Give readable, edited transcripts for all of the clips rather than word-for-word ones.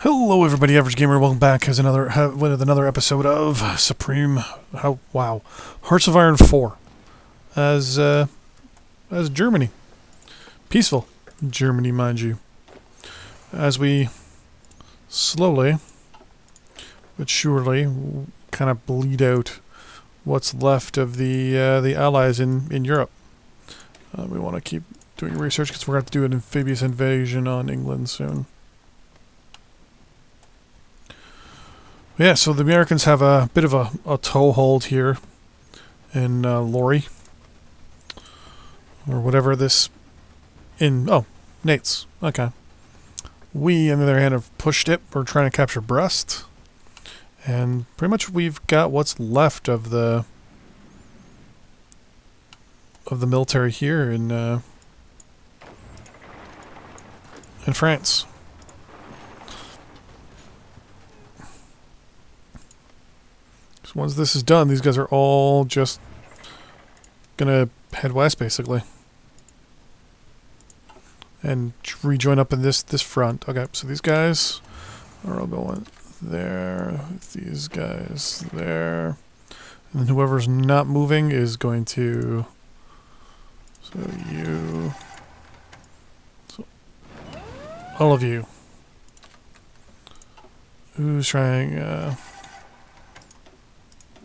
Hello, everybody. Average Gamer. Welcome back with another episode of Supreme. Wow, Hearts of Iron 4 as Germany, peaceful Germany, mind you. As we slowly but surely kind of bleed out what's left of the allies in Europe. We want to keep doing research because we're going to have to do an amphibious invasion on England soon. Yeah, so the Americans have a bit of a toehold here in Lori. Or whatever this... Nates. Okay. We, on the other hand, have pushed it. We're trying to capture Brest. And pretty much we've got what's left of the military here in France. Once this is done, these guys are all just gonna head west, basically, and rejoin up in this front. Okay, so these guys are all going there. These guys there, and then whoever's not moving is going to. So you, so all of you. Who's trying?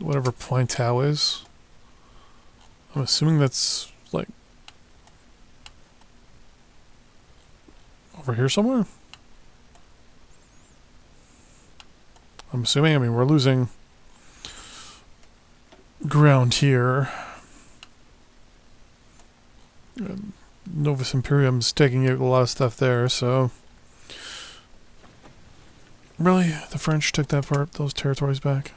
Whatever Pointow is. I'm assuming that's, like, over here somewhere? I'm assuming, I mean, we're losing ground here. Novus Imperium's taking out a lot of stuff there, so... Really? The French took those territories back?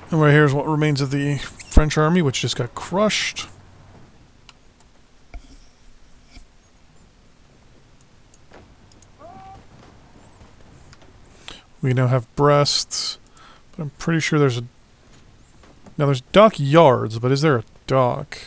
And right here is what remains of the French army, which just got crushed. We now have Brest, but I'm pretty sure there's a... Now there's dock yards, but is there a dock?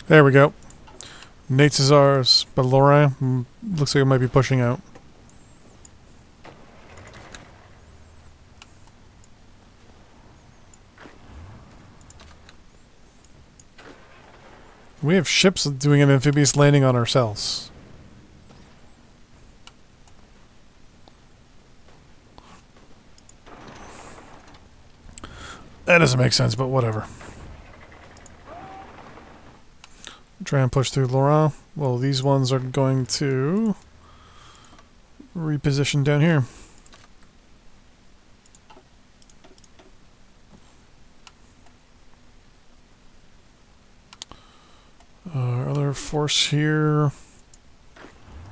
There we go. Nates is ours, but Lorraine looks like it might be pushing out. We have ships doing an amphibious landing on ourselves. That doesn't make sense, but whatever. Try and push through Laurent. Well, these ones are going to reposition down here. Our other force here.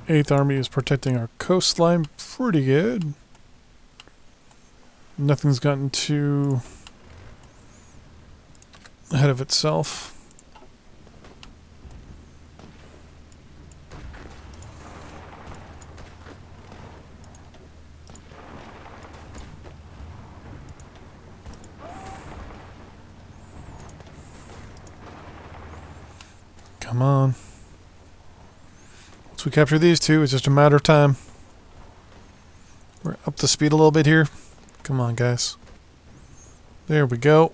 8th Army is protecting our coastline pretty good. Nothing's gotten too ahead of itself. Come on. Once we capture these two, it's just a matter of time. We're up to speed a little bit here. Come on, guys. There we go.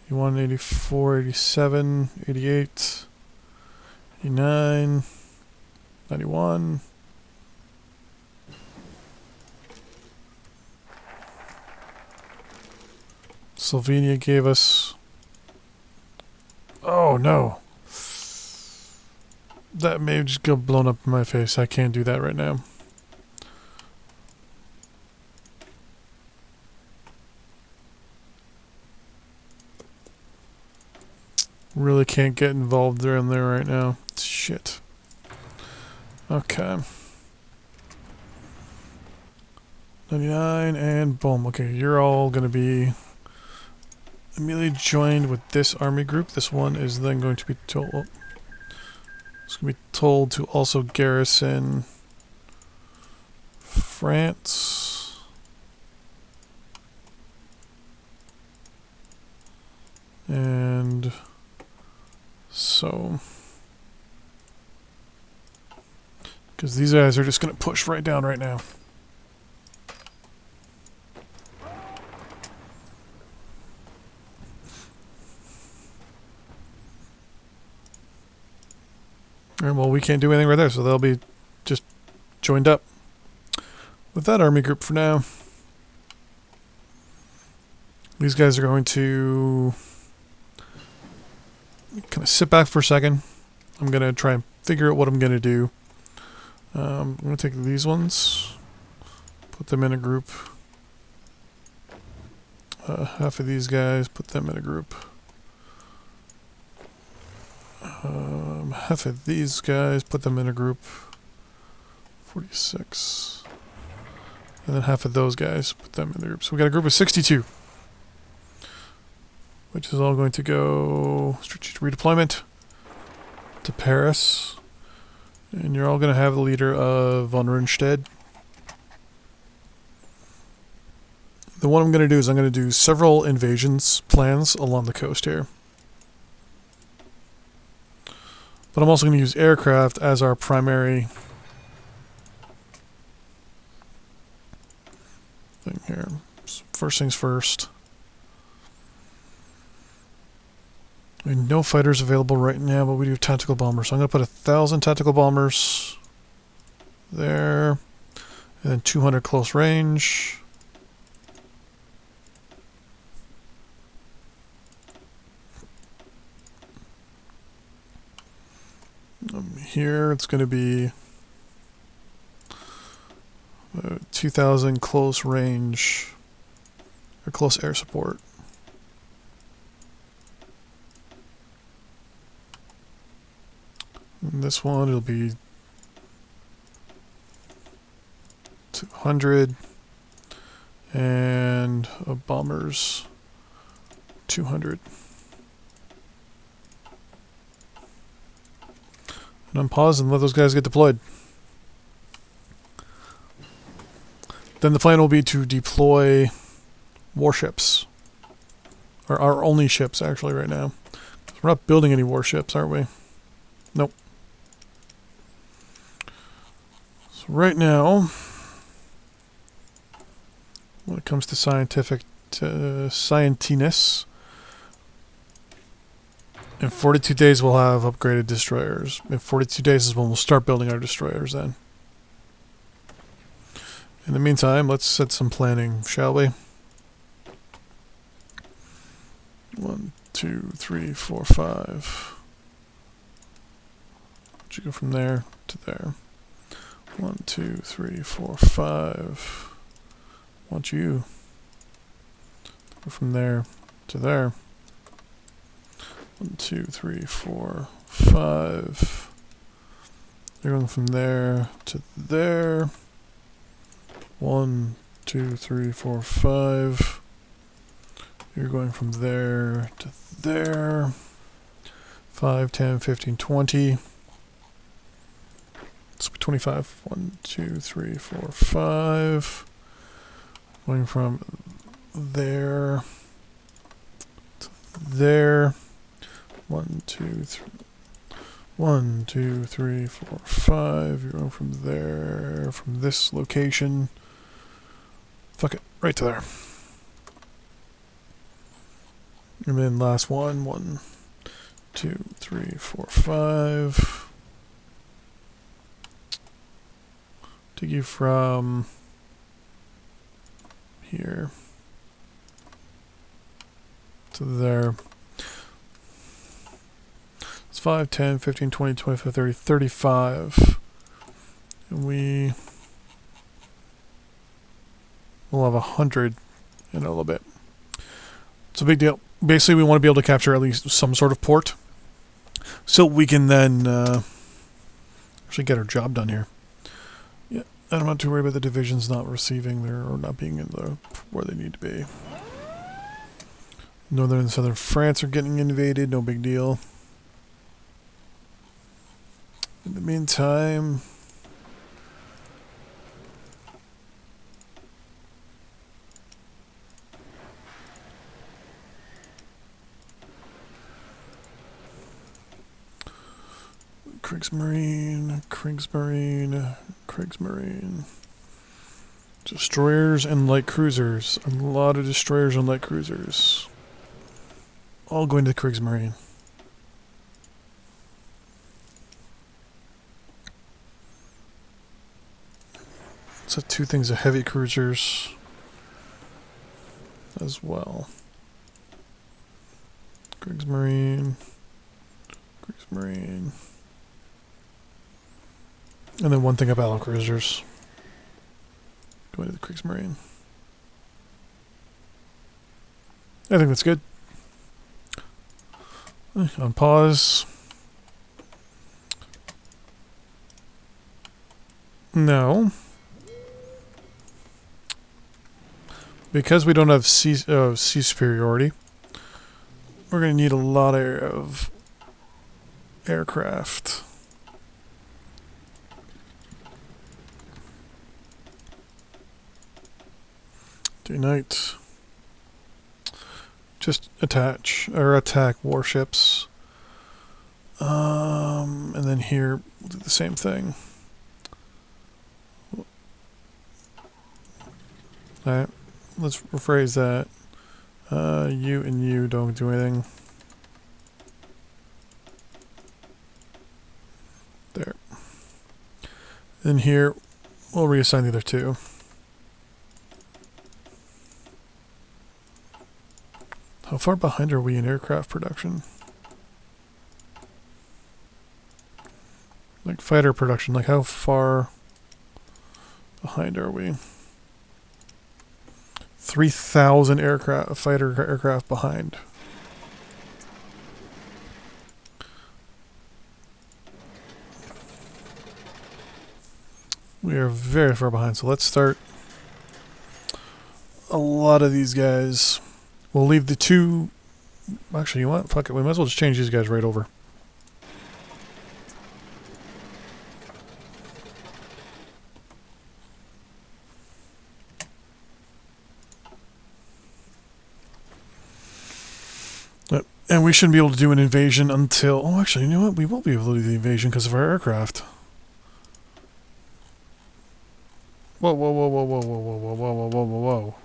You 84, 87, 88, 89, 91. Slovenia gave us... Oh, no. That may just go blown up in my face. I can't do that right now. Really can't get involved there and there right now. Shit. Okay. 99 and boom. Okay, you're all going to be immediately joined with this army group. This one is then going to be told. Oh, it's going to be told to also garrison France. And so, because these guys are just going to push right down right now. And well, we can't do anything right there, so they'll be just joined up with that army group for now. These guys are going to kind of sit back for a second. I'm going to try and figure out what I'm going to do. I'm going to take these ones, put them in a group. Half of these guys, put them in a group. Half of these guys, put them in a group. 46. And then half of those guys, put them in the group. So we got a group of 62. Which is all going to go strategic redeployment to Paris. And you're all going to have the leader of von Rundstedt. Then what I'm going to do is I'm going to do several invasions plans along the coast here. But I'm also going to use aircraft as our primary thing here. So first things first. I mean, no fighters available right now, but we do have tactical bombers. So I'm going to put 1,000 tactical bombers there. And then 200 close range. Here it's going to be 2,000 close range or close air support. And this one it'll be 200 and bombers 200. And unpause and let those guys get deployed. Then the plan will be to deploy warships. Or our only ships, actually, right now. We're not building any warships, are we? Nope. So right now, when it comes to scientiness, in 42 days we'll have upgraded destroyers. In 42 days is when we'll start building our destroyers then. In the meantime, let's set some planning, shall we? 1, 2, 3, 4, 5. Would you go from there to there? 1, 2, 3, 4, 5. Want you go from there to there. 1, 2, 3, 4, 5. You're going from there to there. 1, 2, 3, 4, 5. You're going from there to there. 5, 10, 15, 20. It's 25. 1, 2, 3, 4, 5. Going from there to there. 1, 2, 3. 1, 2, 3, 4, 5. You're going from there, from this location. Fuck it, right to there. And then last one. 1, 2, 3, 4, 5. Take you from here to there. 5, 10, 15, 20, 25, 30, 35. And we will have 100 in a little bit. It's a big deal. Basically, we want to be able to capture at least some sort of port. So we can then actually get our job done here. Yeah, I'm not too worried about the divisions not receiving there or not being in the where they need to be. Northern and southern France are getting invaded, no big deal. In the meantime, Kriegsmarine. Destroyers and light cruisers. A lot of destroyers and light cruisers. All going to the Kriegsmarine. So two things of heavy cruisers as well. Kriegsmarine. And then one thing of battle cruisers. Going to the Kriegsmarine. I think that's good. On pause. No. Because we don't have sea superiority, we're going to need a lot of aircraft. Day night. Just attack warships. And then here we'll do the same thing. Alright, let's rephrase that. You and you don't do anything. There. And here we'll reassign the other two. How far behind are we in aircraft production? Like fighter production, like how far behind are we? 3,000 fighter aircraft behind. We are very far behind, so let's start a lot of these guys. We'll leave the two... Actually, you know what? Fuck it. We might as well just change these guys right over. And we shouldn't be able to do an invasion until... Oh, actually, you know what? We won't be able to do the invasion because of our aircraft. Whoa, whoa, whoa, whoa, whoa, whoa, whoa, whoa, whoa, whoa, whoa, whoa.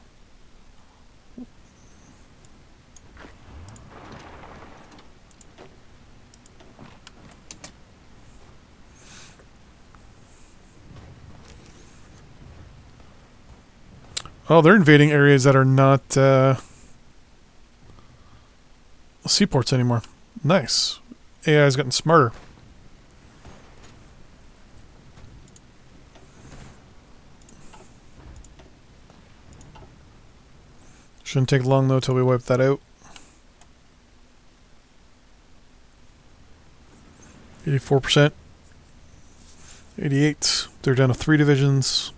Oh, they're invading areas that are not seaports anymore. Nice. AI's gotten smarter. Shouldn't take long though till we wipe that out. 84%. 88. They're down to 3 divisions.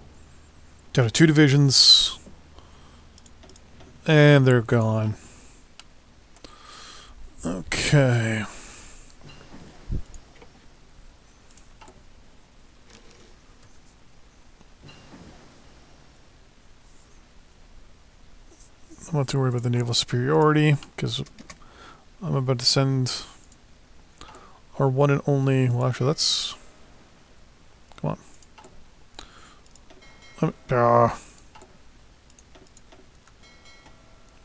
Down to 2 divisions. And they're gone. Okay. I'm not too worried about the naval superiority because I'm about to send our one and only... Well, actually, let's... Come on.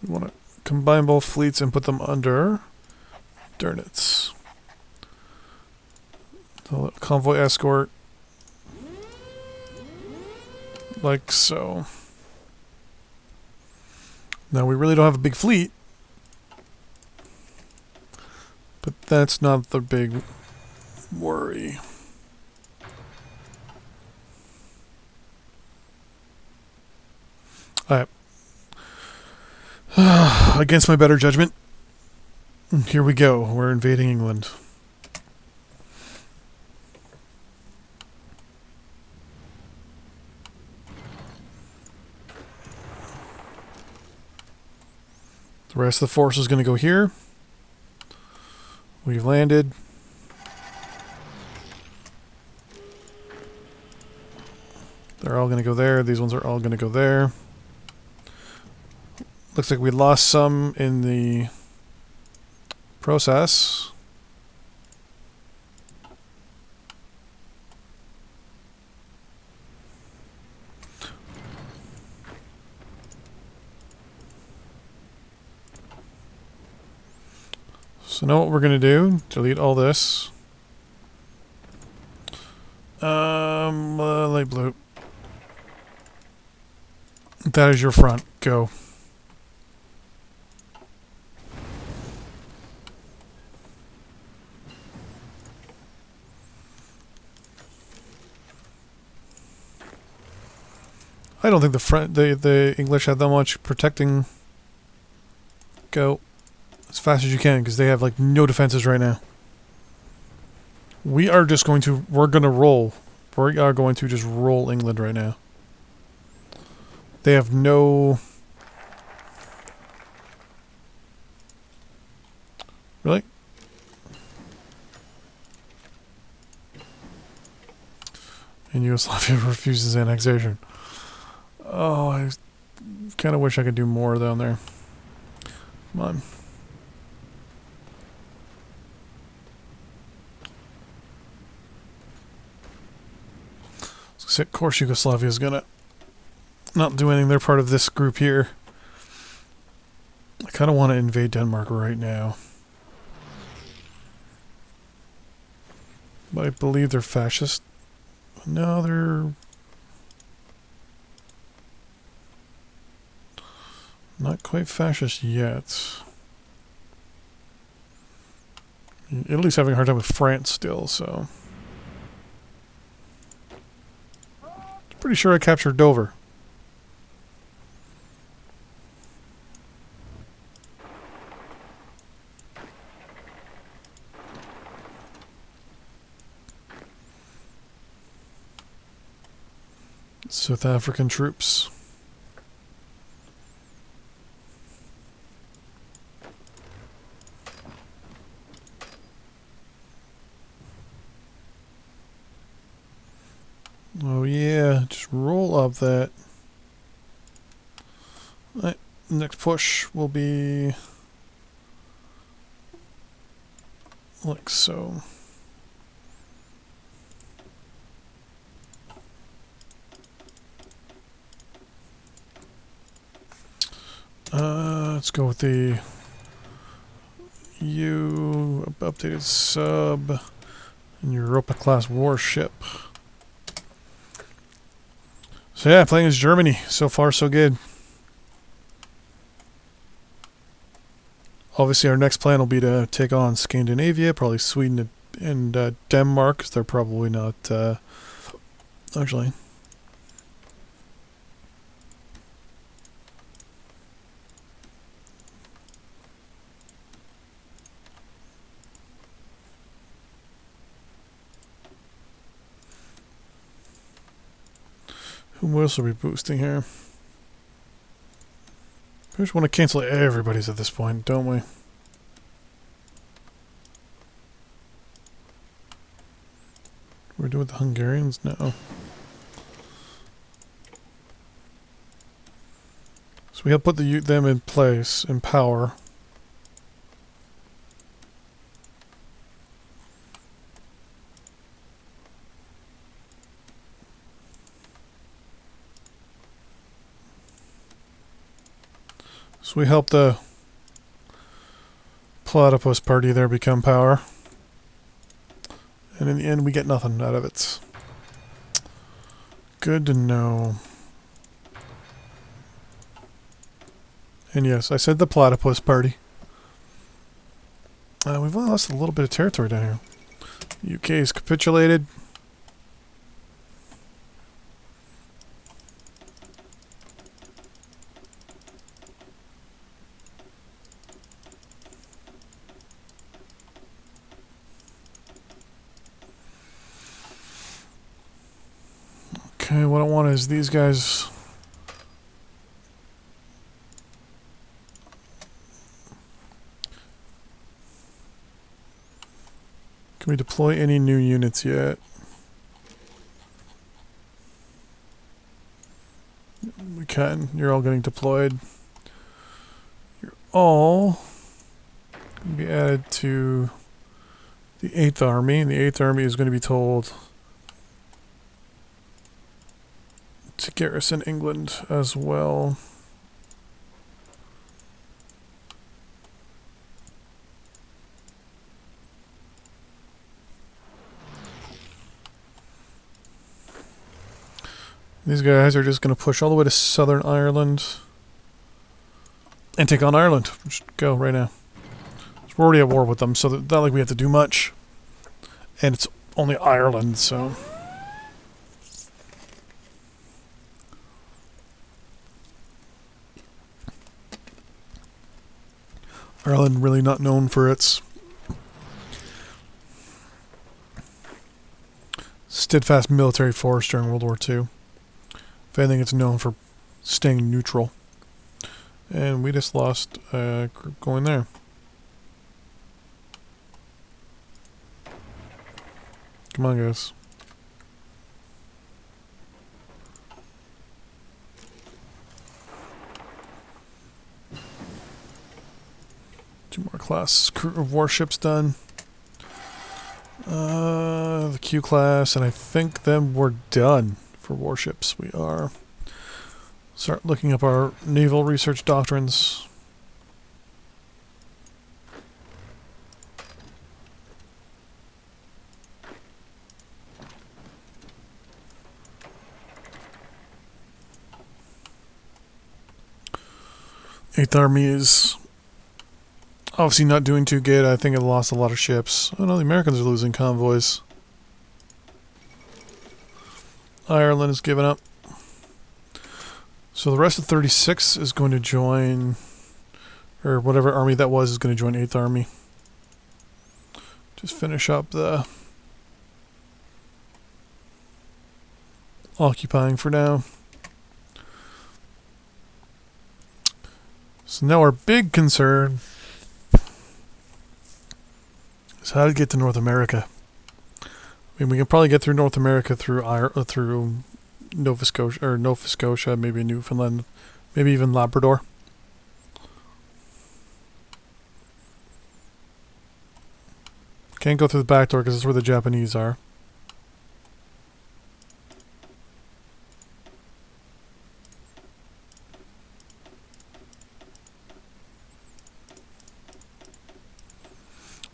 We want to combine both fleets and put them under Dernitz. So convoy escort. Like so. Now we really don't have a big fleet. But that's not the big worry. Alright. Against my better judgment, here we go. We're invading England. The rest of the force is going to go here. We've landed. They're all going to go there. These ones are all going to go there. Looks like we lost some in the process. So now what we're going to do, delete all this. Light blue. That is your front. Go. I don't think the English have that much protecting. Go as fast as you can because they have like no defenses right now. We're going to roll. We are going to just roll England right now. They have no. Really? And Yugoslavia refuses annexation. Oh, I kind of wish I could do more down there. Come on. Of course, Yugoslavia is gonna not do anything. They're part of this group here. I kind of want to invade Denmark right now. But I believe they're fascist. No, they're not quite fascist yet. Italy's having a hard time with France still, so. Pretty sure I captured Dover. South African troops. Oh yeah, just roll up that. Right, next push will be like so. Let's go with the updated sub and Europa class warship. So yeah, playing as Germany. So far, so good. Obviously, our next plan will be to take on Scandinavia, probably Sweden and Denmark, because they're probably not... actually... Who else are we boosting here? We just want to cancel everybody's at this point, don't we? We're doing the Hungarians? No. So we have put them in place, in power. So we help the Platypus party there become power. And in the end, we get nothing out of it. Good to know. And yes, I said the Platypus party. We've only lost a little bit of territory down here. UK has capitulated. Okay, what I want is these guys Can we deploy any new units yet? We can. You're all getting deployed. You're all going to be added to the 8th Army. The 8th Army is going to be told to garrison England as well. These guys are just going to push all the way to Southern Ireland and take on Ireland. Just go right now. We're already at war with them, so it's not like we have to do much. And it's only Ireland, so... Ireland really not known for its steadfast military force during World War II. If anything, it's known for staying neutral. And we just lost a group going there. Come on, guys. Two more class crew of warships done. The Q class, and I think then we're done for warships. We are. Start looking up our naval research doctrines. Eighth Army is obviously not doing too good. I think it lost a lot of ships. Oh no, the Americans are losing convoys. Ireland is giving up. So the rest of 36 is going to join, or whatever army that was is going to join 8th Army. Just finish up the occupying for now. So now our big concern is how to get to North America. I mean, we can probably get through North America through Nova Scotia, maybe Newfoundland, maybe even Labrador. Can't go through the back door because that's where the Japanese are.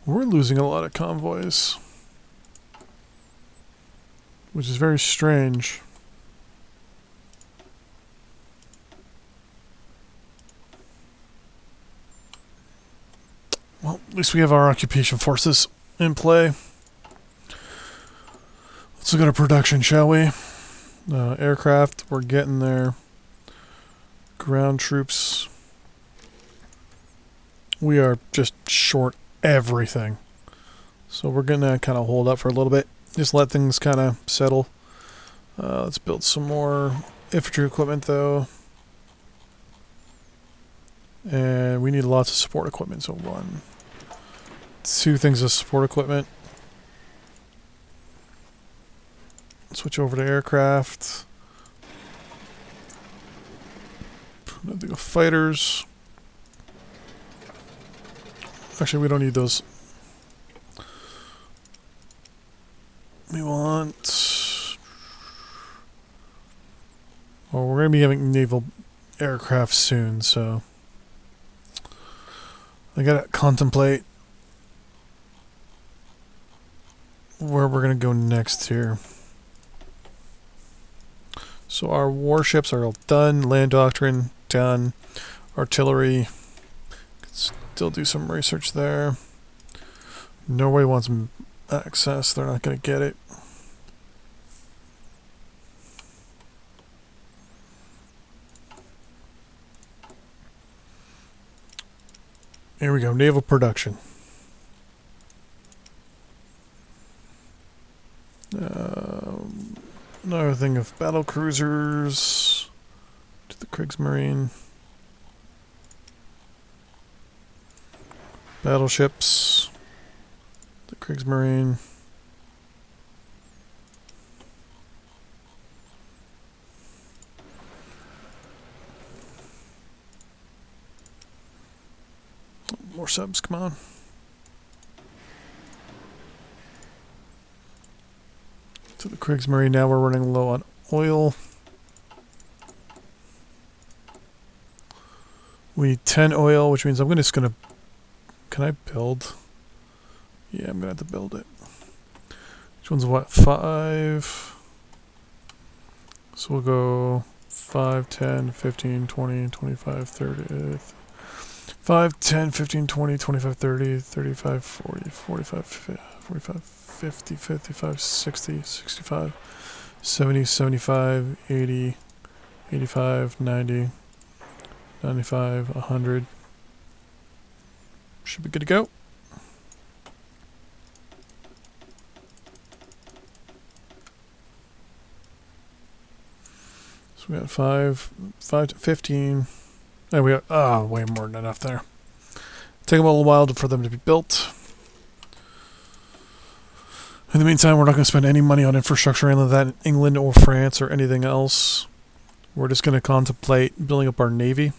We're losing a lot of convoys, which is very strange. Well, at least we have our occupation forces in play. Let's look at our production, shall we? Aircraft, we're getting there. Ground troops. We are just short everything. So we're going to kind of hold up for a little bit. Just let things kind of settle. Let's build some more infantry equipment, though. And we need lots of support equipment. So 1, 2 things of support equipment. Switch over to aircraft. Nothing of fighters. Actually, we don't need those. We want... Well, we're going to be having naval aircraft soon, so... I gotta contemplate where we're going to go next here. So our warships are all done. Land doctrine, done. Artillery... Still do some research there. Norway wants access. They're not going to get it. Here we go. Naval production. Another thing of battle cruisers to the Kriegsmarine. Battleships, the Kriegsmarine. More subs, come on. To the Kriegsmarine, now we're running low on oil. We need 10 oil, which means I'm just gonna... Can I build? Yeah, I'm gonna have to build it. Which one's what? 5. So we'll go 5, 10, 15, 20, 25, 30... 5, 10, 15, 20, 25, 30, 35, 40, 45, 45, 50, 55, 60, 65, 70, 75, 80, 85, 90, 95, 100. Should be good to go. So we got 5 to 15. And we got, way more than enough there. Take them a little while for them to be built. In the meantime, we're not going to spend any money on infrastructure in that England or France or anything else. We're just going to contemplate building up our navy.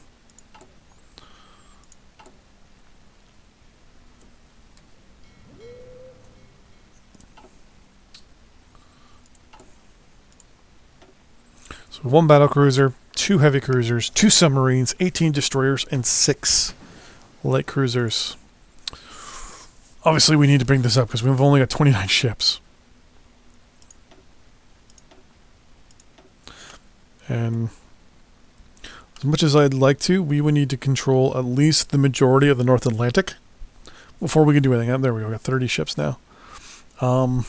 So 1 battle cruiser, 2 heavy cruisers, 2 submarines, 18 destroyers, and 6 light cruisers. Obviously, we need to bring this up because we've only got 29 ships. And as much as I'd like to, we would need to control at least the majority of the North Atlantic before we can do anything. There we go, we got 30 ships now. I'd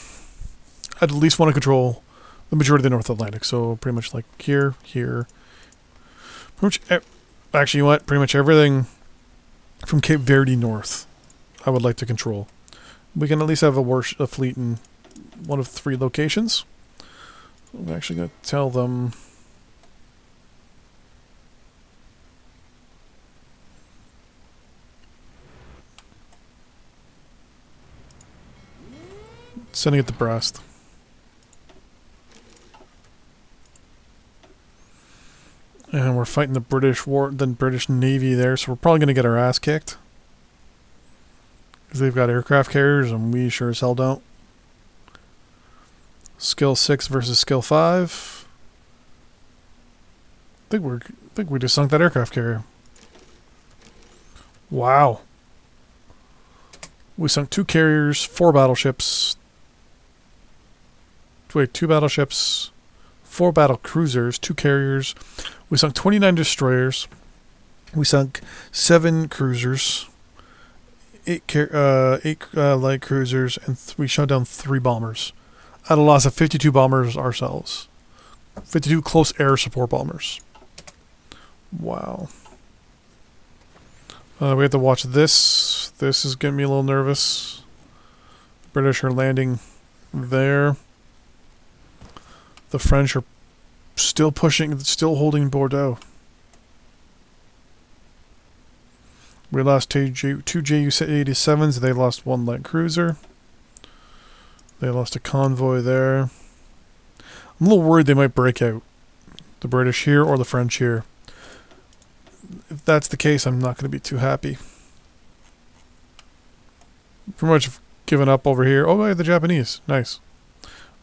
at least want to control the majority of the North Atlantic. So pretty much like here, here. Pretty much, actually, you know what? Pretty much everything from Cape Verde north, I would like to control. We can at least have a fleet in one of 3 locations. I'm actually going to tell them. Sending it to Brest. And we're fighting the British Navy there, so we're probably going to get our ass kicked. Because they've got aircraft carriers, and we sure as hell don't. Skill 6 versus skill 5. I think we just sunk that aircraft carrier. Wow. We sunk 2 carriers, 4 battleships. Wait, 2 battleships, 4 battle cruisers, 2 carriers. We sunk 29 destroyers. We sunk 7 cruisers, 8 light cruisers, and we shot down 3 bombers. At a loss of 52 bombers ourselves. 52 close air support bombers. Wow. We have to watch this. This is getting me a little nervous. The British are landing there. The French are still pushing, still holding Bordeaux. We lost 2 Ju-87s. They lost 1 light cruiser. They lost a convoy there. I'm a little worried they might break out. The British here or the French here. If that's the case, I'm not going to be too happy. Pretty much given up over here. Oh, the Japanese. Nice.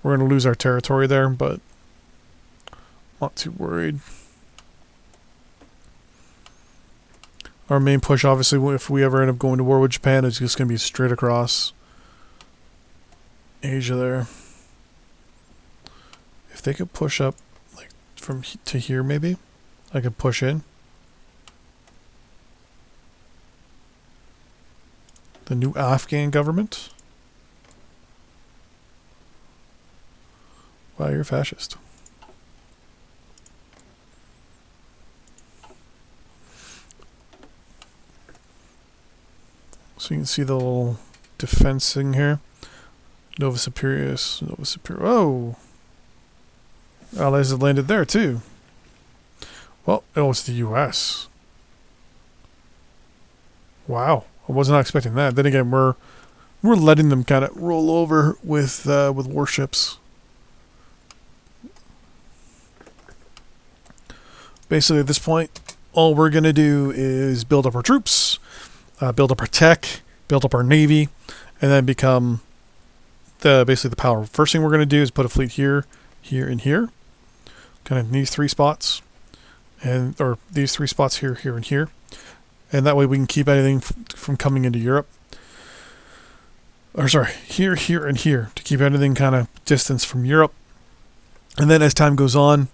We're going to lose our territory there, but not too worried. Our main push, obviously, if we ever end up going to war with Japan, is just going to be straight across Asia there. If they could push up like from to here, maybe I could push in. The new Afghan government. Wow, you're a fascist. So you can see the little defense thing here. Nova Superior. Oh! Allies have landed there too. Well, it's the US. Wow. I was not expecting that. Then again, we're We're letting them kind of roll over with warships. Basically, at this point, all we're going to do is build up our troops, build up our tech, build up our navy, and then become basically the power. First thing we're going to do is put a fleet here, here, and here. Kind of in these three spots. Or these three spots here, here, and here. And that way we can keep anything from coming into Europe. Or sorry, here, here, and here. To keep anything kind of distance from Europe. And then as time goes on,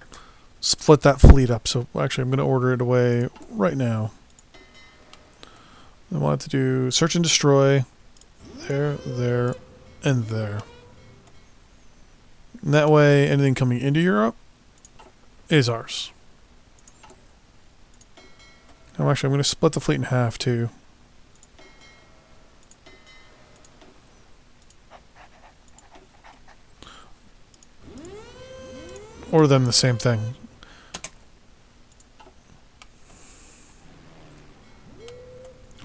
split that fleet up. So actually I'm going to order it away right now. I want it to do search and destroy. There, and there. And that way anything coming into Europe is ours. Now actually I'm going to split the fleet in half too. Or them the same thing.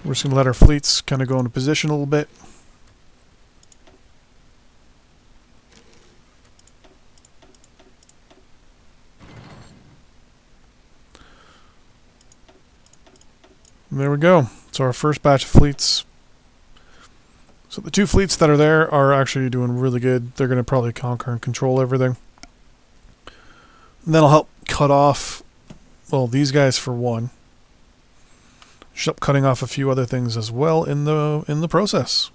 We're just going to let our fleets kind of go into position a little bit. And there we go. So our first batch of fleets. So the two fleets that are there are actually doing really good. They're going to probably conquer and control everything. And that'll help cut off, well, these guys for one. Should help cutting off a few other things as well in the process.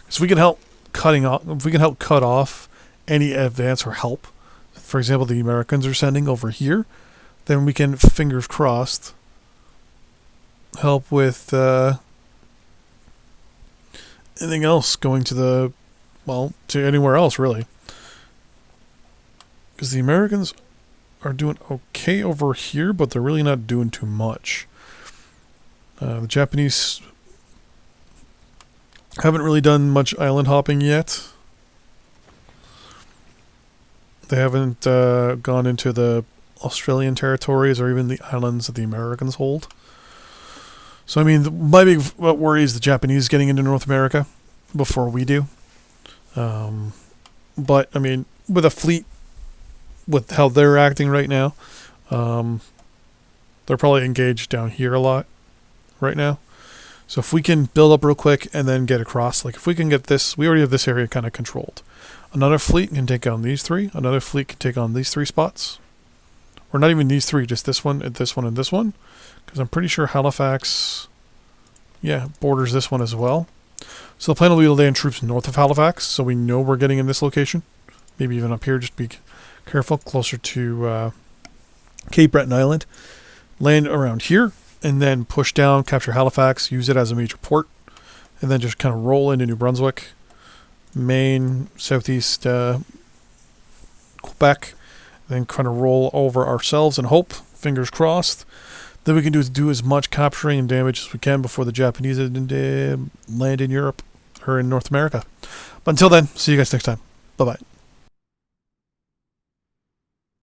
So we can help if we can help cut off any advance or help, for example, the Americans are sending over here, then we can, fingers crossed, help with anything else going to to anywhere else really. Because the Americans are doing okay over here, but they're really not doing too much. The Japanese haven't really done much island hopping yet. They haven't gone into the Australian territories or even the islands that the Americans hold. So, I mean, my big worry is the Japanese getting into North America before we do. But, I mean, with a fleet, with how they're acting right now, they're probably engaged down here a lot right now. So if we can build up real quick and then get across, like if we can get this, we already have this area kind of controlled. Another fleet can take on these three. Another fleet can take on these three spots. Or not even these three, just this one, and this one, and this one. Because I'm pretty sure Halifax, borders this one as well. So the plan will be to land troops north of Halifax, so we know we're getting in this location. Maybe even up here, just be careful, closer to Cape Breton Island. Land around here, and then push down, capture Halifax, use it as a major port, and then just kind of roll into New Brunswick, Maine, southeast Quebec, then kind of roll over ourselves and hope, fingers crossed, that we can do as much capturing and damage as we can before the Japanese land in Europe or in North America. But until then, see you guys next time. Bye-bye.